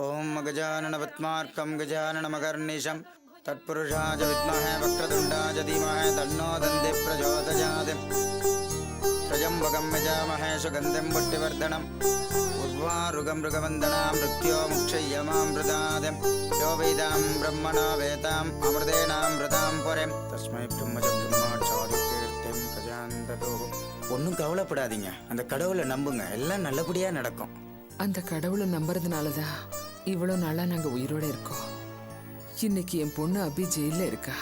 ஓம் கஜானன பத்மார்க்கம் கஜானனமகர்நிஷம் தத்புருஷாய வித்மஹே வக்ரதுண்டாய தீமஹி தன்னோ தந்தி பிரச்சோதயாத் த்ரயம்பகம் யஜாமஹே சுகந்திம் புஷ்டிவர்தனம் உர்வாருகம் மிருகவந்தனாம் மிருத்யோ முக்ஷயமாம்ருதாத் யோ வேதாம் பிரம்மணா வேதாம் அமிர்தேனாம்ருதாம் பரம் தஸ்மை பிரம்மஜ பிரம்மாச்சாரிதீர்த்தம் பிரஜாந்ததோ. ஒன்றும் கவலைப்படாதீங்க, அந்த கடவுளை நம்புங்க, எல்லாம் நல்லபடியா நடக்கும். அந்த கடவுளை நம்புறதுனாலதான் இவ்வளவு நாளா நாங்க உயிரோட இருக்கோம். இன்னைக்கு என் பொண்ணு அபி ஜெயில இருக்கா.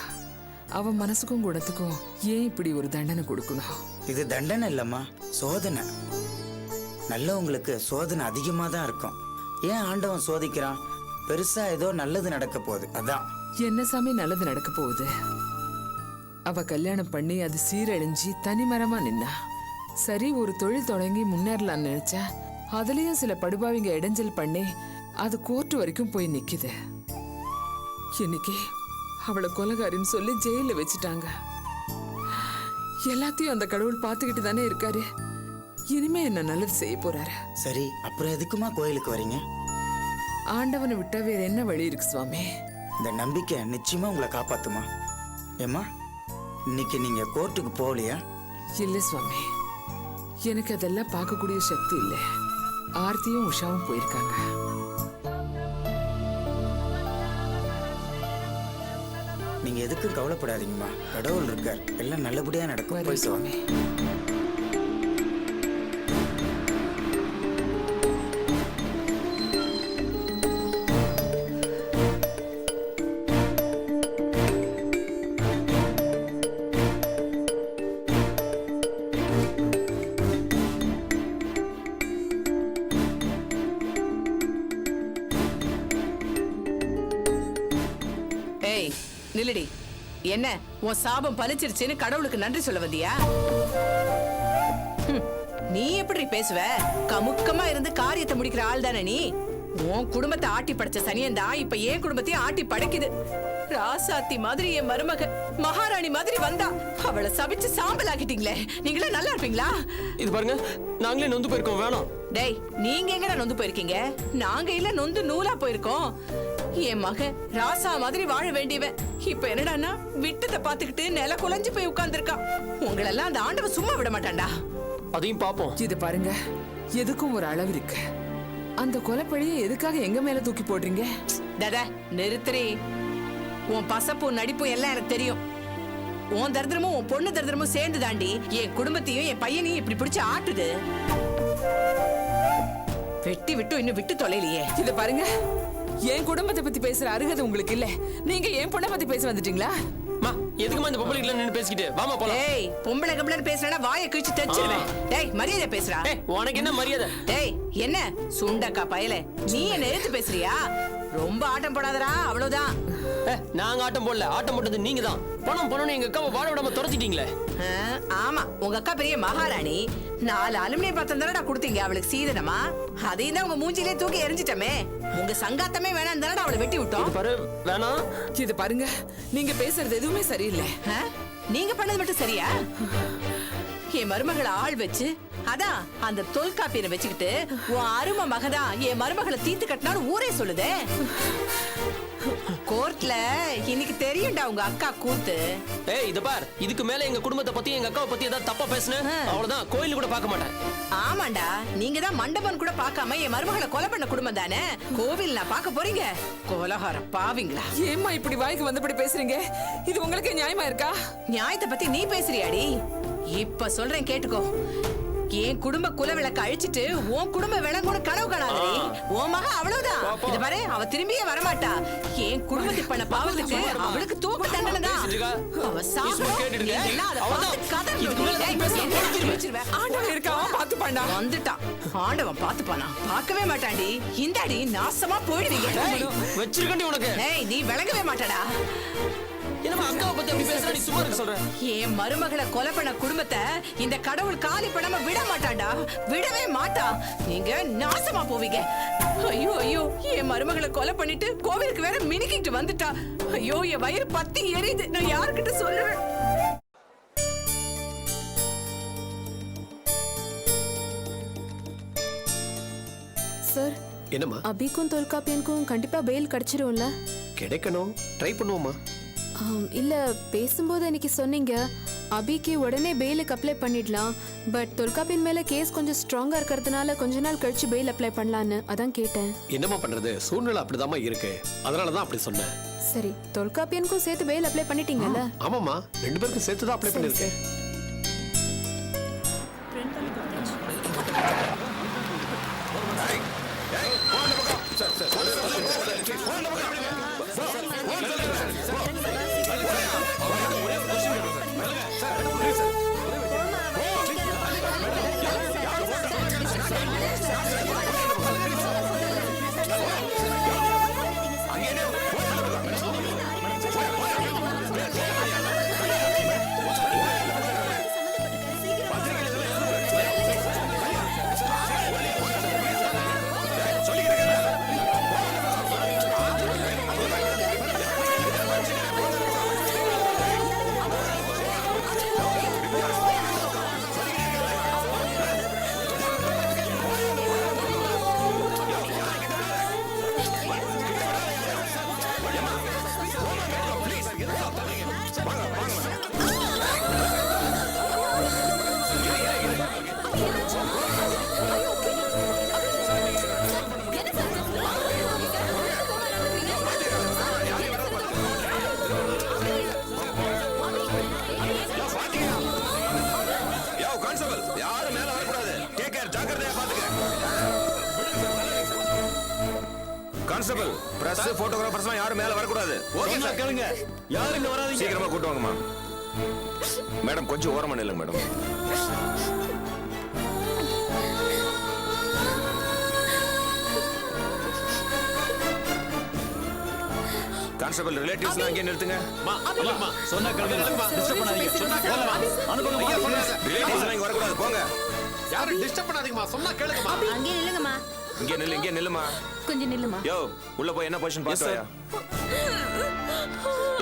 அவன் மனசுக்கும் குணத்துக்கும் ஏன் இப்படி ஒரு தண்டனை கொடுக்கணும்? இது தண்டனை இல்லம்மா, சோதனை. நல்லவங்களுக்கு சோதனை அதிகமா தான் இருக்கும். ஏன் ஆண்டவன் சோதிக்கிறான்? பெருசா ஏதோ நல்லது நடக்க போகுது, அதான். என்ன சாமி நல்லது நடக்க போகுது? அவ கல்யாணம் பண்ணி அது சீரழிஞ்சி தனிமரமா நின்னா. சரி, ஒரு தொழில் தொடங்கி முன்னேறலாம்னு நினைச்சா அதுலயும் சில படுபாவிங்க இடைஞ்சல் பண்ணி அது கோர்ட்டு வரைக்கும் போய் நிக்குது. இன்னைக்கு அவளை கொலைகாரின்னு சொல்லி ஜெயில வச்சுட்டாங்க. எல்லாத்தையும் அந்த கடவுள் பார்த்துக்கிட்டு தானே இருக்காரு. இனிமே என்ன நல்லது செய்ய போறாரு. சரி, அப்புறம் எதுக்குமா கோயிலுக்கு வரீங்க? ஆண்டவனை விட்டா வேற என்ன வழி இருக்கு சுவாமி? இந்த நம்பிக்கை நிச்சயமா உங்களை காப்பாத்துமா. ஏம்மா, இன்னைக்கு நீங்க கோர்ட்டுக்கு போகலையா? இல்ல சுவாமி, எனக்கு அதெல்லாம் பார்க்கக்கூடிய சக்தி இல்லை. ஆர்த்தியும் உஷாவும் போயிருக்காங்க. நீங்க எதுக்கும் கவலைப்படாதீங்கம்மா, கடவுள் இருக்கார், எல்லாம் நல்லபடியா நடக்கும். போய் சுவாமி. நில்லடி. என்ன உன் சாபம் பலிச்சிருச்சுன்னு கடவுளுக்கு நன்றி சொல்ல வந்தியா? நீ எப்படி பேசுவ? கமுக்கமா இருந்து காரியத்தை முடிக்கிற ஆள் தானே நீ. உன் குடும்பத்தை ஆட்டி படைச்ச சனியன்தா இப்ப என் குடும்பத்தையும் ஆட்டி படைக்குது. ராசாத்தி மாதிரி என் மருமக மகாராணி மாதிரி வந்தா, அவளை சபிச்சு சாம்பல் ஆக்கிட்டீங்களே. நீங்களே நல்லா இருப்பீங்களா? இது பாருங்க, நாங்களே நொந்து போயிருக்கோம், வேணாம். டேய், நீங்க எங்கடா நொந்து போயிருக்கீங்க? நாங்க இல்ல நொந்து நூலா போயிருக்கோம். என் மக ராசா மாதிரி வாழ வேண்டியவன் இப்ப என்னடான்னா விட்டத்தை பாத்துக்கிட்டு நில குலைஞ்சு போய் உட்கார்ந்துருக்கான். உங்களெல்லாம் அந்த ஆண்டவன் சும்மா விட மாட்டான்டா. அதையும் பாப்போம். இது பாருங்க, எதுக்கும் ஒரு அளவு இருக்கு. அந்த கொலைப்பழியை எதுக்காக எங்க மேல தூக்கி போடுறீங்க? தட நிறுத்துறி. உன் பசப்பும் நடிப்பும் எல்லாம் எனக்கு தெரியும். உன் தரித்திரமும் உன் பொண்ணு தரித்திரமும் சேர்ந்து தாண்டி என் குடும்பத்தையும் என் பையனையும் இப்படி பிடிச்சு ஆட்டுது. வெட்டி விட்டு இன்னும் விட்டு தொலைலையே. இத பாருங்க, என் குடும்பத்தை பத்தி பேசுற அருகதை உங்களுக்கு இல்ல. நீங்க என் பொண்ணை பத்தி பேச வந்துட்டீங்களா? மா, எதுக்குமா இந்த பொம்பளை கிட்ட நின்னு பேசிக்கிட்டு? வாமா போலாம். ஏய், பொம்பளை கம்பளை பேசுறேன்னா வாயை கிழிச்சு தச்சிடுவேன். டேய், மரியாதை பேசுறா. ஏய், உனக்கு என்ன மரியாதை? டேய், என்ன சுண்டக்கா பயலே, நீ என்ன எடுத்து பேசுறியா? ரொம்ப ஆட்டம் போடாதடா, அவ்வளவுதான். நாங்க ஆட்டம் போடல, ஆட்டம் போட்டது நீங்க தான். பணம் பணம்னு எங்க அக்காவை வாழ விடாம துரத்திட்டீங்களே. ஆமா, உங்க அக்கா பெரிய மகாராணி. 4 அலுமினிய பாத்திரம் தானடா கொடுத்தீங்க அவளுக்கு சீதனமா. அதையும் தான் உங்க மூஞ்சிலே தூக்கி எரிஞ்சிட்டமே. உங்க சங்காத்தமே வேணாம் தானடா அவளை வெட்டி விட்டோம். பாரு, வேணாம். இது பாருங்க, நீங்க பேசுறது எதுவுமே சரியில்லை. நீங்க பண்ணது மட்டும் சரியா? என் மருமகளை ஆள் வச்சு, அதான் அந்த தொல்காப்பியரை வச்சுக்கிட்டு உன் அருமை மகதான் என் மருமகளை தீத்து கட்டினாலும் ஊரே சொல்லுதே. கோர்ட்ல இன்னைக்கு தெரியும்டா உங்க அக்கா கூத்து. ஏய், இத பார், இதுக்கு மேல எங்க குடும்பத்தை பத்தி எங்க அக்காவை பத்தி ஏதாவது தப்பா பேசுன அவ்வளவுதான், கோயில் கூட பார்க்க மாட்டேன். ஆமாண்டா, நீங்க தான் மண்டபம் கூட பார்க்காம என் மருமகளை கொலை பண்ண குடும்பம் தானே. கோவில் நான் பார்க்க போறீங்க? கோலகார பாவிங்களா. ஏம்மா இப்படி வாய்க்கு வந்தபடி பேசுறீங்க? இது உங்களுக்கு நியாயமா இருக்கா? நியாயத்தை பத்தி நீ பேசுறியாடி? இப்ப சொல்றேன் கேட்டுக்கோ. என் குடும்ப குல விளக்க அழிச்சிட்டு உன் குடும்ப விளங்கோட கனவு காணாதே. உன் மக அவ்வளவுதான். இது பாரு, அவ திரும்பியே வரமாட்டா. என் குடும்பத்துக்கு பண்ண பாவத்துக்கு அவளுக்கு தூக்கு தண்டனை தான். அவ ஆண்டவன் இருக்கான், பாத்துப்பாண்டா. வந்துட்டான் ஆண்டவன், பாத்துப்பானா? பார்க்கவே மாட்டாண்டி. இந்தாடி, நாசமா போயிடுவீங்க. வச்சிருக்கண்டி உனக்கு. ஏய், நீ விளங்கவே மாட்டடா. என்னமா அக்காவை பத்தி அப்படி பேசுற? நீ சும்மா இருக்க சொல்ற. என் மருமகளை கொலை பண்ண குடும்பத்தை இந்த கடவுள் காலி பண்ணாம விட மாட்டான்டா, விடவே மாட்டா. நீங்க நாசமா போவீங்க. ஐயோ ஐயோ, என் மருமகளை கொலை பண்ணிட்டு கோவிலுக்கு வேற மினிக்கிட்டு வந்துட்டா. ஐயோ, என் வயிறு பத்தி எரியுது. நான் யாருக்கிட்ட சொல்லுவேன்? சார், என்னம்மா? அபிக்கும் தொல்காப்பியனுக்கும் கண்டிப்பா பெயில் கிடைச்சிரும்ல? கிடைக்கணும், ட்ரை பண்ணுவோமா? இல்ல, பேசும்போது அன்னைக்கு சொன்னீங்க அபிக்கு உடனே பெயிலுக்கு அப்ளை பண்ணிடலாம், பட் தொல்காப்பியன் மேல கேஸ் கொஞ்சம் ஸ்ட்ராங்கா இருக்கிறதுனால கொஞ்ச நாள் கழிச்சு பெயில் அப்ளை பண்ணலான்னு அதான் கேட்டேன். என்னம்மா பண்றது, சூழ்நிலை அப்படிதாம்மா இருக்கு, அதனாலதான் அப்படி சொன்னேன். சரி, தொல்காப்பியனுக்கும் சேர்த்து பெயில் அப்ளை பண்ணிட்டீங்கல்ல? ஆமாம்மா, 2 பேருக்கும் சேர்த்து தான் அப்ளை சரி, பண்ணிருக்கேன். கான்ஸ்டபிள், பிரஸ், போட்டோகிராஃபர்ஸ்லாம் யாரும் மேல வரக்கூடாது. ஓகே சார், கேளுங்க. யாரும் இங்க வராதீங்க. சீக்கிரமா கூட்டு வாங்கம்மா. மேடம் கொஞ்சம் ஓரமா நில்லுங்க மேடம். கான்ஸ்டபிள், ரிலேட்டிவ்ஸ்லாம் அங்கே நிறுத்துங்க. சொன்னா கேளுங்க, டிஸ்டர்ப் பண்ணாதீங்க. சொன்னா கேளுங்க, அனுப்புங்க. ரிலேட்டிவ்ஸ்லாம் இங்க வரக்கூடாது, போங்க. யாரும் டிஸ்டர்ப் பண்ணாதீங்கம்மா, சொன்னா கேளுங்கம்மா. அங்கே நில்லுங்கம்மா. இங்கே நில்லுமா. கொஞ்சம் நில்லுமா. யோ, உள்ள போய் என்ன பொசிஷன் பாத்துயா?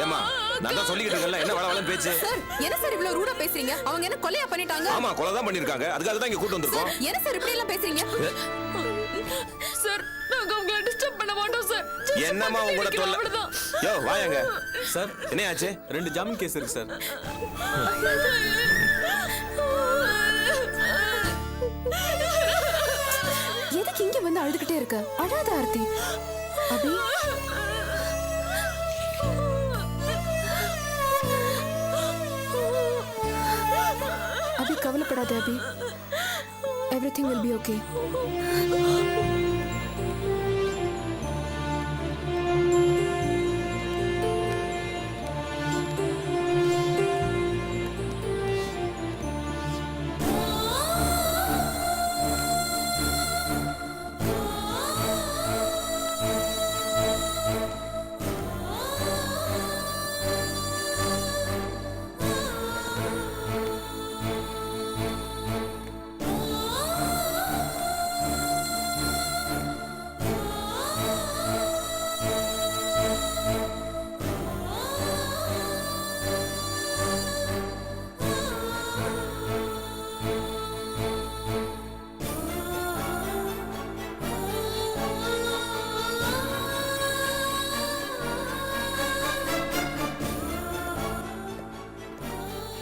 ஏமா, நான் தான் சொல்லிக்கிட்டு இருக்கேன்ல, என்ன வளவளன்னு பேச்சு? சார், என்ன சார் இவ்வளவு ரூடா பேசுறீங்க? அவங்க என்ன கொலையா பண்ணிட்டாங்க? ஆமா, கொலை தான் பண்ணிருக்காங்க. அதுக்காக தான் இங்க கூட்டி வந்திருக்கோம். என்ன சார் இப்படி எல்லாம் பேசுறீங்க? சார், நாங்க உங்களை டிஸ்டர்ப் பண்ண மாட்டோம் சார். என்னம்மா உங்களோட தொல்லை? யோ, வாயங்க. சார், என்ன ஆச்சு? 2 ஜாமீன் கேஸ் இருக்கு சார். எதுக்கு இங்க வந்து அழுதுகிட்டே இருக்க? அழாத ஆர்த்தி. அபி, அபி கவலைப்படாத அபி. Everything will be okay.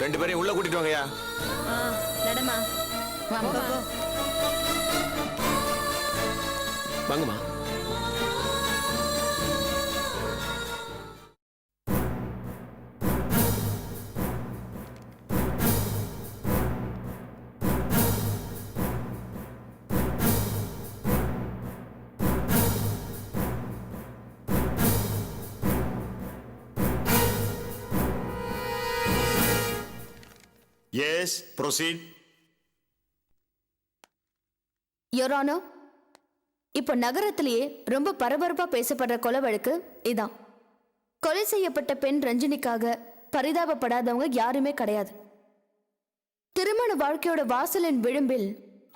ரெண்டு பேரையும் உள்ள கூட்டிட்டு வாங்கயா. நடமா. வாங்கம்மா. Yes, proceed. யுவர் ஆனர், இப்போ நகரத்திலேயே ரொம்ப பரபரப்பா பேசப்படுற கொலை வழக்கு இதான். கொலை செய்யப்பட்ட பெண் ரஞ்சினிக்காக பரிதாபப்படாதவங்க யாருமே கிடையாது. திருமண வாழ்க்கையோட வாசலின் விளிம்பில்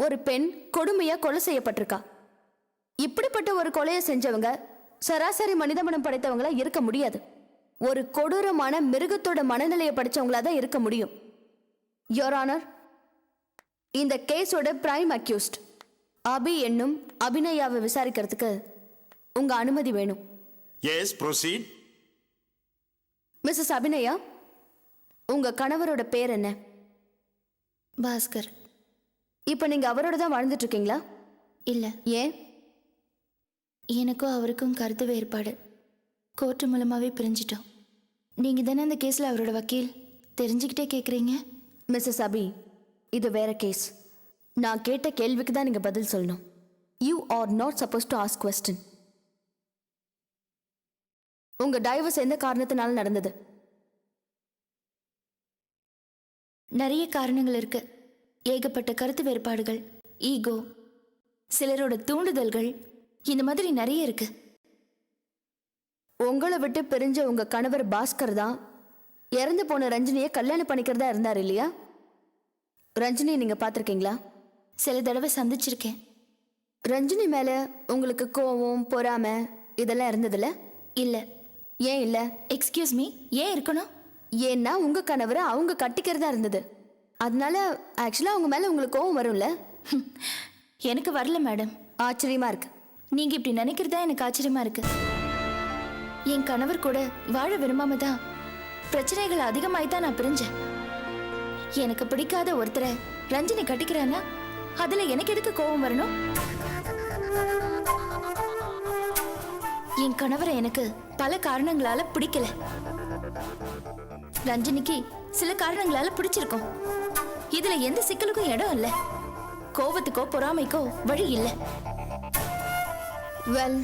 ஒரு பெண் கொடுமையா கொலை செய்யப்பட்டிருக்கா. இப்படிப்பட்ட ஒரு கொலையை செஞ்சவங்க சராசரி மனித மனம் படைத்தவங்களா இருக்க முடியாது. ஒரு கொடூரமான மிருகத்தோட மனநிலையை படிச்சவங்களா தான் இருக்க முடியும். யுவர் ஆனர், இந்த கேஸோட பிரைம் அக்யூஸ்ட் அபி என்னும் அபிநயாவை விசாரிக்கிறதுக்கு உங்க அனுமதி வேணும். S, proceed. மிஸ்ஸஸ் அபிநயா, உங்க கணவரோட பேர் என்ன? பாஸ்கர். இப்போ நீங்க அவரோட தான் வாழ்ந்துட்டு இருக்கீங்களா? இல்லை, ஏன்? எனக்கும் அவருக்கும் கருத்து வேறுபாடு. கோர்ட்டு மூலமாகவே பிரிஞ்சிட்டோம். நீங்கள் தானே அந்த கேஸில் அவரோட வக்கீல், தெரிஞ்சுக்கிட்டே கேட்குறீங்க. மிஸ்ஸஸ் அபி, இது வேற கேஸ். நான் கேட்ட கேள்விக்கு தான் நீங்க பதில் சொல்லணும். You are not suppose to ask question. உங்க டைவர்ஸ் எந்த காரணத்தினால நடந்தது? நிறைய காரணங்கள் இருக்கு. ஏகப்பட்ட கருத்து வேறுபாடுகள், ஈகோ, சிலரோட தூண்டுதல்கள், இந்த மாதிரி நிறைய இருக்கு. உங்களை விட்டு பிரிஞ்ச உங்க கணவர் பாஸ்கர் தான் இறந்து போன ரஞ்சினியை கல்யாணம் பண்ணிக்கிறதா இருந்தார் இல்லையா? ரஞ்சினி நீங்க பார்த்துருக்கீங்களா? சில தடவை சந்திச்சிருக்கேன். ரஞ்சினி மேல உங்களுக்கு கோவம், பொறாமை இதெல்லாம் இருந்ததில்ல? இல்லை. ஏன் இல்ல? எக்ஸ்கியூஸ் மீ, ஏன் இருக்கணும்? ஏன்னா உங்க கணவரை அவங்க கட்டிக்கிறதா இருந்தது. அதனால ஆக்சுவலா அவங்க மேல உங்களுக்கு கோவம் வரும்ல? எனக்கு வரல மேடம். ஆச்சரியமா இருக்கு. நீங்க இப்படி நினைக்கிறதா எனக்கு ஆச்சரியமா இருக்கு. என் கணவர் கூட வாழ விரும்பாம தான் பிரச்சனைகள் அதிகமாய் தான் நான் பிரிஞ்சேன். எனக்கு பிடிக்காத ஒருத்தரை ரஞ்சினி கட்டிக்கிறான்னா அதுல எனக்கு எதுக்கு கோபம் வரணும்? என் கணவரை எனக்கு பல காரணங்களால பிடிக்கல. ரஞ்சினிக்கு சில காரணங்களால பிடிச்சிருக்கும். இதுல எந்த சிக்கலுக்கும் இடம் இல்ல. கோபத்துக்கோ பொறாமைக்கோ வழி இல்ல. வெல்,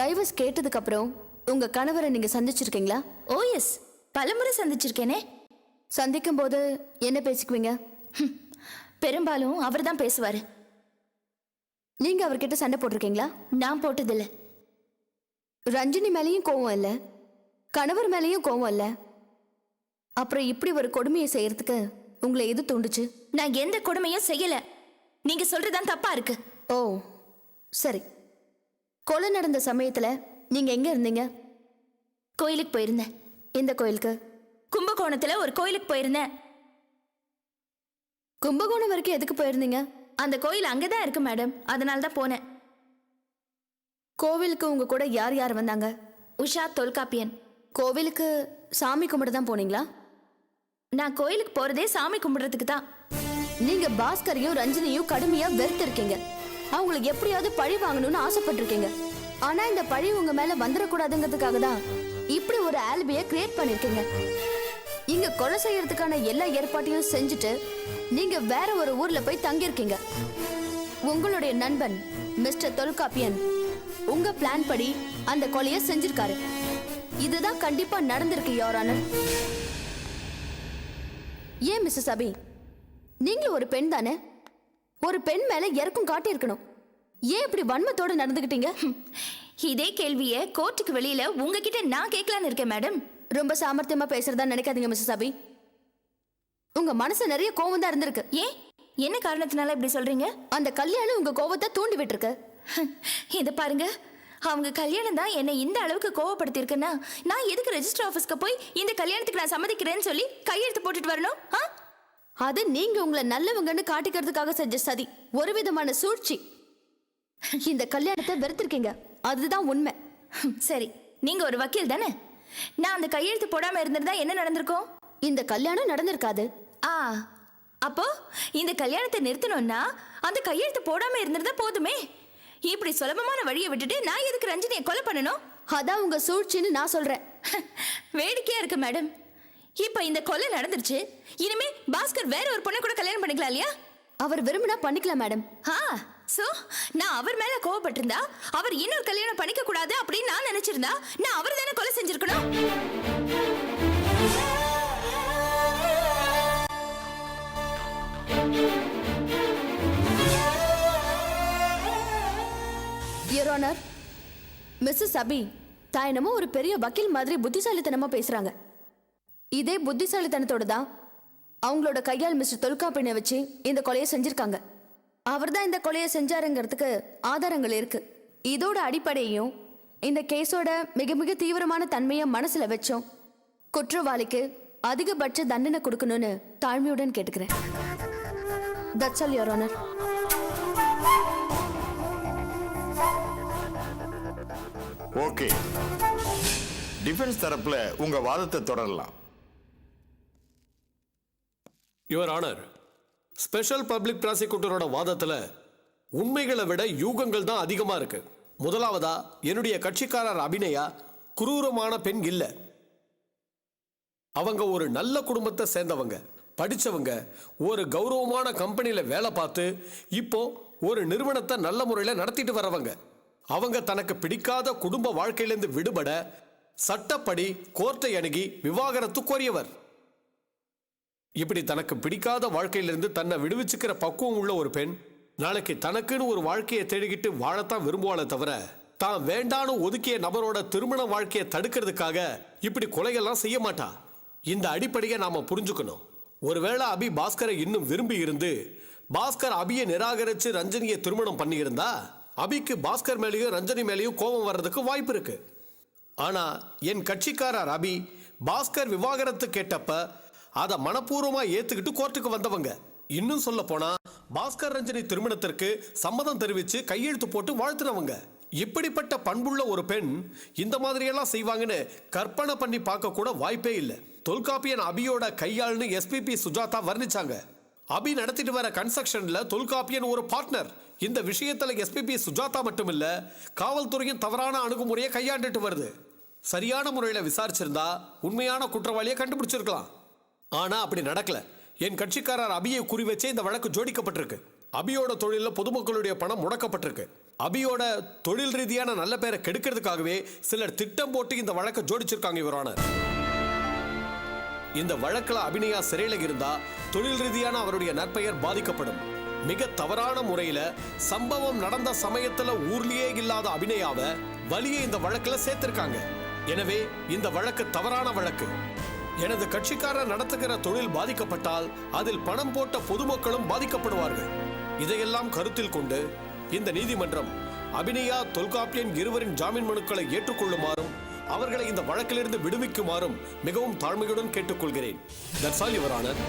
டைவர்ஸ் கேட்டதுக்கு அப்புறம் உங்க கணவரை நீங்க சந்திச்சிருக்கீங்களா? ஓ எஸ், பலமுறை சந்திச்சிருக்கேனே. சந்திக்கும் போது என்ன பேசிக்குவீங்க? பெரும்பாலும் அவர் தான் பேசுவாரு. நீங்க அவர்கிட்ட சண்டை போட்டிருக்கீங்களா? நான் போட்டதில்ல. ரஞ்சினி மேலேயும் கோவம் இல்ல, கணவர் மேலேயும் கோவம் இல்ல, அப்புறம் இப்படி ஒரு கொடுமையை செய்யறதுக்கு உங்களை எது தூண்டுச்சு? நான் எந்த கொடுமையும் செய்யல. நீங்க சொல்றதுதான் தப்பா இருக்கு. ஓ சரி. கொலை நடந்த சமயத்துல நீங்க எங்க இருந்தீங்க? கோயிலுக்கு போயிருந்தேன். எந்த கோயிலுக்கு? கும்பகோணத்துல ஒரு கோயிலுக்கு போயிருந்தேன். கும்பகோணம் வரைக்கும் எதுக்கு போயிருந்தீங்க? அந்த கோயில் அங்கதான் இருக்கு மேடம், அதனால தான் போனேன். கோவிலுக்கு உங்க கூட யார் யார் வந்தாங்க? உஷா, தொல்காப்பியன். கோவிலுக்கு சாமி கும்பிட தான் போனீங்களா? நான் கோயிலுக்கு போறதே சாமி கும்பிடுறதுக்கு தான். நீங்க பாஸ்கரையும் ரஞ்சினியும் கடுமையா வெறுத்திருக்கீங்க. அவங்களுக்கு எப்படியாவது பழி வாங்கணும்னு ஆசைப்பட்டிருக்கீங்க. ஆனா இந்த பழி உங்க மேல வந்துடக்கூடாதுங்கிறதுக்காக தான் இப்படி ஒரு ஆல்பியை கிரியேட் பண்ணிருக்கீங்க. இங்க கொலை செய்யறதுக்கான எல்லா ஏற்பாட்டையும் செஞ்சுட்டு நீங்க வேற ஒரு ஊர்ல போய் தங்கியிருக்கீங்க. உங்களுடைய நண்பன் மிஸ்டர் தொல்காப்பியன் உங்க பிளான் படி அந்த கொலையை செஞ்சிருக்காரு. இதுதான் கண்டிப்பா நடந்திருக்கு யுவர் ஆனர். ஏன் மிஸ்ஸஸ் அபி, நீங்களும் ஒரு பெண் தானே? ஒரு பெண் மேல இறக்கம் காட்டி இருக்கணும். ஏன் இப்படி வன்மத்தோட நடந்துகிட்டீங்க? இதே கேள்விய கோர்ட்டுக்கு வெளியில உங்ககிட்ட நான் கேட்கலான்னு இருக்கேன் மேடம். ரொம்ப சாமர்த்தியமா பேசுறதா நினைக்காதீங்க மிஸ்ஸஸ் அபி. உங்க மனசு நிறைய கோவம் தான் இருந்திருக்கு. ஏன், என்ன காரணத்தினால இப்படி சொல்றீங்க? அந்த கல்யாணம் உங்க கோவத்தை தூண்டி விட்டுருக்கு. இத பாருங்க, அவங்க கல்யாணம் தான் என்னை இந்த அளவுக்கு கோவப்படுத்தி இருக்குன்னா நான் எதுக்கு ரெஜிஸ்டர் ஆபீஸ்க்கு போய் இந்த கல்யாணத்துக்கு நான் சம்மதிக்கிறேன்னு சொல்லி கையெழுத்து போட்டுட்டு வரணும்? அது நீங்க உங்களை நல்லவங்கன்னு காட்டிக்கிறதுக்காக செஞ்ச சதி, ஒரு விதமான சூழ்ச்சி. இந்த கல்யாணத்தை வெறுத்திருக்கீங்க, அதுதான் உண்மை. சரி, நீங்க ஒரு வக்கீல் தானே? நான் அந்த கையெழுத்து போடாம இருந்திருந்தா என்ன நடந்திருக்கும்? இந்த கல்யாணம் நடந்திருக்காது. அப்போ இந்த கல்யாணத்தை நிறுத்தணும்னா அந்த கையெழுத்து போடாம இருந்திருந்தா போதுமே. இப்படி சுலபமான வழியை விட்டுட்டு நான் எதுக்கு ரஞ்சினியை கொலை பண்ணணும்? அதான் உங்க சூழ்ச்சின்னு நான் சொல்றேன். வேடிக்கையா இருக்கு மேடம். இப்ப இந்த கொலை நடந்துருச்சு, இனிமே பாஸ்கர் வேற ஒரு பொண்ணை கூட கல்யாணம் பண்ணிக்கலாம் இல்லையா? அவர் விரும்பினா பண்ணிக்கலாம் மேடம். சோ நான் அவர் மேல கோவப்பட்டிருந்தா அவர் இன்னொரு கல்யாணம் பண்ணிக்க கூடாது அப்படின்னு நான் நினைச்சிருந்தா நான் அவர் தானே கொலை செஞ்சிருக்கணும். யுவர் ஆனர், மிஸ்ஸஸ் அபி தான் என்னமோ ஒரு பெரிய வக்கீல் மாதிரி புத்திசாலித்தனமா பேசுறாங்க. இதே புத்திசாலித்தனத்தோட தான் அவங்களோட கையால் மிஸ்டர் தொல்காப்பியனை வச்சு இந்த கொலையை செஞ்சிருக்காங்க. அவர் தான் இந்த கொலையை செஞ்சாருங்கிறதுக்கு ஆதாரங்கள் இருக்கு. இதோட அடிப்படையும் இந்த கேஸோட மிக மிக தீவிரமான தன்மையை மனசுல வச்சோம் குற்றவாளிக்கு அதிகபட்ச தண்டனை கொடுக்கணும்னு தாழ்மையுடன் கேட்டுக்கிறேன். That's all your honour. Okay, defence தரப்புல உங்க வாதத்தை தொடரலாம். யுவர் ஆனர், ஸ்பெஷல் பப்ளிக் ப்ராசிக்யூட்டரோட வாதத்துல உண்மைகளை விட யூகங்கள் தான் அதிகமா இருக்கு. முதலாவதா, என்னுடைய கட்சிக்காரர் அபிநயா குரூரமான பெண் இல்ல. அவங்க ஒரு நல்ல குடும்பத்தை சேர்ந்தவங்க, படிச்சவங்க, ஒரு கௌரவமான கம்பெனியில வேலை பார்த்து இப்போ ஒரு நிறுவனத்தை நல்ல முறையில நடத்திட்டு வரவங்க. அவங்க தனக்கு பிடிக்காத குடும்ப வாழ்க்கையிலிருந்து விடுபட சட்டப்படி கோர்ட்டை அணுகி விவாகரத்து கோரியவர். இப்படி தனக்கு பிடிக்காத வாழ்க்கையிலிருந்து தன்னை விடுவிச்சுக்கிற பக்குவம் உள்ள ஒரு பெண் நாளைக்கு தனக்குன்னு ஒரு வாழ்க்கையை தேடிக்கிட்டு வாழத்தான் விரும்புவாளே தவிர தான் வேண்டான்னு ஒதுக்கிய நபரோட திருமண வாழ்க்கையை தடுக்கிறதுக்காக இப்படி கொலைகள்லாம் செய்ய மாட்டா. இந்த அடிப்படையை நாம புரிஞ்சுக்கணும். ஒருவேளை அபி பாஸ்கரை இன்னும் விரும்பி இருந்து பாஸ்கர் அபியை நிராகரிச்சு ரஞ்சனியை திருமணம் பண்ணியிருந்தா அபிக்கு பாஸ்கர் மேலேயும் ரஞ்சனி மேலேயும் கோபம் வர்றதுக்கு வாய்ப்பு இருக்கு. ஆனா என் கட்சிக்காரர் அபி பாஸ்கர் விவாகரத்து கேட்டப்ப அதை மனப்பூர்வமா ஏத்துக்கிட்டு கோர்ட்டுக்கு வந்தவங்க. இன்னும் சொல்ல போனா பாஸ்கர் ரஞ்சனி திருமணத்திற்கு சம்மதம் தெரிவிச்சு கையெழுத்து போட்டு வாழ்த்துனவங்க. இப்படிப்பட்ட பண்புள்ள ஒரு பெண் இந்த மாதிரியெல்லாம் செய்வாங்கன்னு கற்பனை பண்ணி பார்க்க கூட வாய்ப்பே இல்லை. தொல்காப்பியன் அபியோட கையாள்னு எஸ்பிபி சுஜாதா வர்ணிச்சாங்க. அபி நடத்திட்டு வர கன்ஸ்ட்ரக்ஷன்ல தொல்காப்பியன் ஒரு பார்ட்னர். இந்த விஷயத்துல எஸ்பிபி சுஜாதா மட்டும் இல்ல, காவல்துறையின் தவறான அணுகுமுறையை கையாண்டுட்டு வருது. சரியான முறையில விசாரிச்சிருந்தா உண்மையான குற்றவாளியை கண்டுபிடிச்சிருக்கலாம். ஆனா அப்படி நடக்கல. என் கட்சிக்காரர் அபியை குறி வச்சே இந்த வழக்கு ஜோடிக்கப்பட்டிருக்கு. அபியோட தொழில பொதுமக்களுடைய பணம் முடக்கப்பட்டிருக்கு. அபியோட தொழில் ரீதியான நல்ல பேரை கெடுக்கிறதுக்காகவே சிலர் திட்டம் போட்டு இந்த வழக்கை ஜோடிச்சிருக்காங்க யுவர் ஆனர். இந்த வழக்குல அபிநயா சிறையில இருந்தா தொழில் ரீதியான அவருடைய நற்பெயர் பாதிக்கப்படும். மிக தவறான முறையில சம்பவம் நடந்த சமயத்துல ஊர்லயே இல்லாத அபிநயாவை வலியை இந்த வழக்குல சேர்த்திருக்காங்க. எனவே இந்த வழக்கு தவறான வழக்கு. எனது கட்சிக்காரர் நடத்துகிற தொழில் பாதிக்கப்பட்டால் அதில் பணம் போட்ட பொதுமக்களும் பாதிக்கப்படுவார்கள். இதையெல்லாம் கருத்தில் கொண்டு இந்த நீதிமன்றம் அபிநயா தொல்காப்பியன் இருவரின் ஜாமீன் மனுக்களை ஏற்றுக்கொள்ளுமாறும் அவர்களை இந்த வழக்கிலிருந்து விடுவிக்குமாறும் மிகவும் தாழ்மையுடன் கேட்டுக்கொள்கிறேன். That's all your honour.